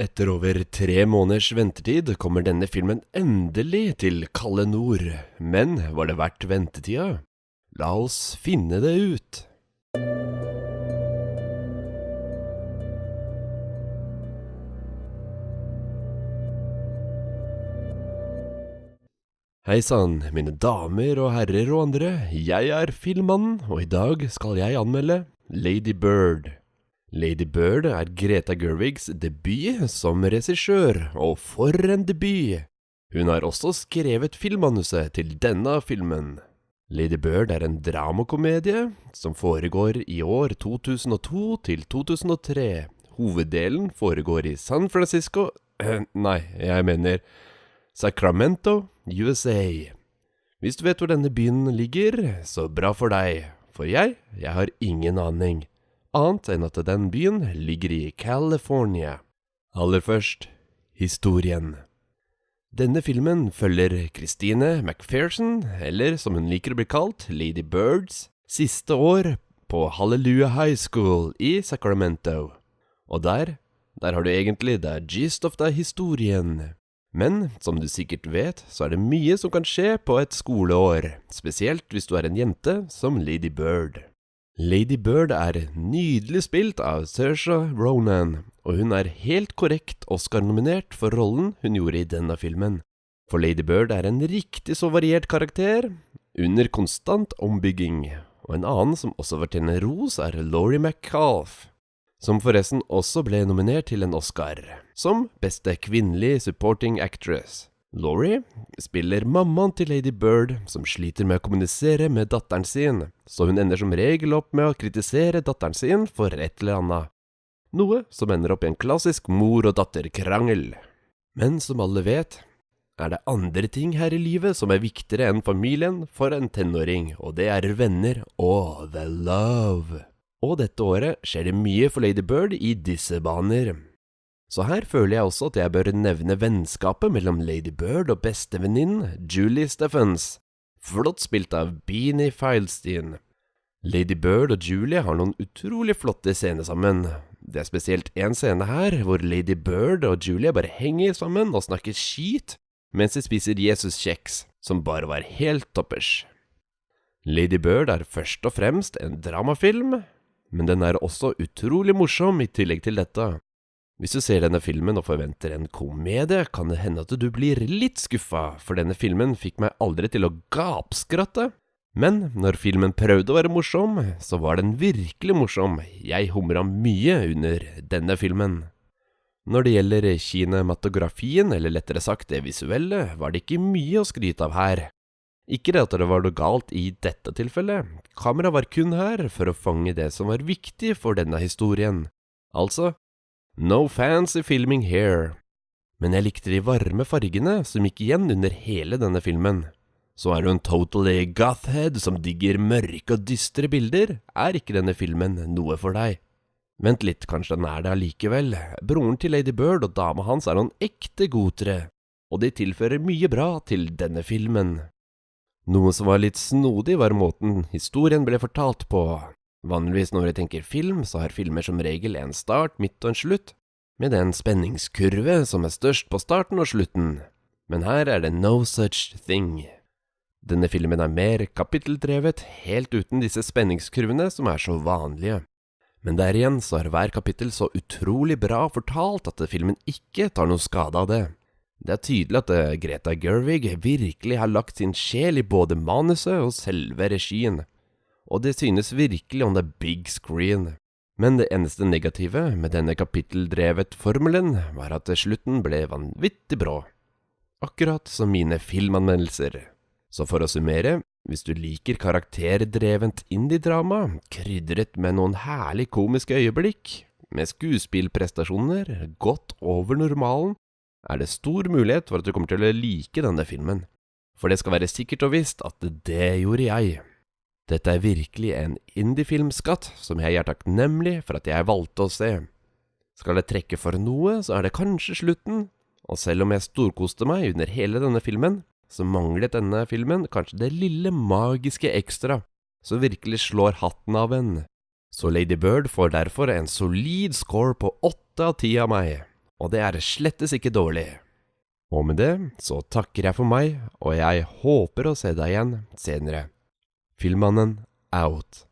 Etter over 3 måneders ventetid kommer denne filmen endelig til kalde nord. Men var det verdt ventetida? La oss finne det ut. Hei sann, mine damer og herrer og andre. Jeg er Filmmannen, og i dag skal jeg anmelde Lady Bird. Lady Bird er Greta Gerwigs debut som regissør, og for en debut! Hun har også skrevet filmmanuset til denne filmen. Lady Bird er en dramakomedie som foregår i år 2002 til 2003. Hoveddelen foregår i San Francisco, Sacramento, USA. Hvis du vet hvor denne byen ligger, så bra for deg, for jeg har ingen aning. Annet enn at den byen ligger i California. Aller først, historien. Denne filmen følger Christine McPherson, eller som hun liker å bli kalt, Lady Birds, siste år på Hallelujah High School i Sacramento. Og der har du egentlig the gist of the historien. Men, som du sikkert vet, så er det mye som kan skje på et skoleår, spesielt hvis du er en jente som Lady Bird. Lady Bird er nydelig spilt av Saoirse Ronan, og hun er helt korrekt Oscar-nominert for rollen hun gjorde i denne filmen. For Lady Bird er en riktig så variert karakter, under konstant ombygging, og en annen som også fortjener ros er Laurie Metcalf, som forresten også ble nominert til en Oscar, som beste kvinnelige supporting actress. Laurie spiller mammaen til Lady Bird, som sliter med å kommunisere med datteren sin, så hun ender som regel opp med å kritisere datteren sin for et eller annet. Noe som ender opp i en klassisk mor- og datterkrangel. Men som alle vet, er det andre ting her i livet som er viktigere enn familien for en tenåring, og det er venner og the love. Og dette året skjer det mye for Lady Bird i disse baner. Så her føler jeg også at jeg bør nevne vennskapet mellom Lady Bird og bestevenninnen Julie Stephens, flott spilt av Beanie Feilstein. Lady Bird og Julie har noen utrolig flotte scener sammen. Det er spesielt en scene her, hvor Lady Bird og Julie bare henger sammen og snakker skit, mens de spiser Jesus-kjeks, som bare var helt toppers. Lady Bird er først og fremst en dramafilm, men den er også utrolig morsom i tillegg til dette. Hvis du ser denne filmen og forventer en komedie, kan det hende at du blir litt skuffa, for denne filmen fikk meg aldri til å gapskratte. Men når filmen prøvde å være morsom, så var den virkelig morsom. Jeg humra mye under denne filmen. Når det gjelder kinematografien, eller lettere sagt det visuelle, var det ikke mye å skryte av her. Ikke det at det var noe galt i dette tilfellet. Kameraet var kun her for å fange det som var viktig for denne historien. Altså, no fancy filming here. Men jeg likte de varme fargene som gikk igjen under hele denne filmen. Så er du en totally gothhead som digger mørke og dystre bilder, er ikke denne filmen noe for deg. Vent litt, kanskje den er det allikevel. Broren til Lady Bird og dama hans er noen ekte gotere, og de tilfører mye bra til denne filmen. Noe som var litt snodig var måten historien ble fortalt på. Vanligvis når jeg tenker film, så har filmer som regel en start, midt og en slutt, med en spenningskurve som er størst på starten og slutten. Men her er det no such thing. Denne filmen er mer kapitteldrevet, helt uten disse spenningskurvene som er så vanlige. Men der igjen så er hver kapittel så utrolig bra fortalt at filmen ikke tar noe skade av det. Det er tydelig at Greta Gerwig virkelig har lagt sin sjel i både manuset og selve regien. Og det synes virkelig on the big screen. Men det eneste negative med denne kapitteldrevet formelen var at slutten ble vanvittig brå. Akkurat som mine filmanmeldelser. Så for å summere, hvis du liker karakterdrevent indie-drama, krydret med noen herlig komiske øyeblikk, med skuespillprestasjoner godt over normalen, er det stor mulighet for at du kommer til å like denne filmen. For det skal være sikkert og visst at det gjorde jeg. Dette er virkelig en indie-filmskatt som jeg er takknemlig for at jeg valgte å se. Skal jeg trekke for noe, så er det kanskje slutten, og selv om jeg storkoste meg under hele denne filmen, så manglet denne filmen kanskje det lille magiske ekstra, som virkelig slår hatten av en. Så Lady Bird får derfor en solid score på 8 av 10 av meg. og det slettes ikke dårlig. Og med det så takker jeg for meg, og jeg håper å se deg igjen senere. Filmmannen out.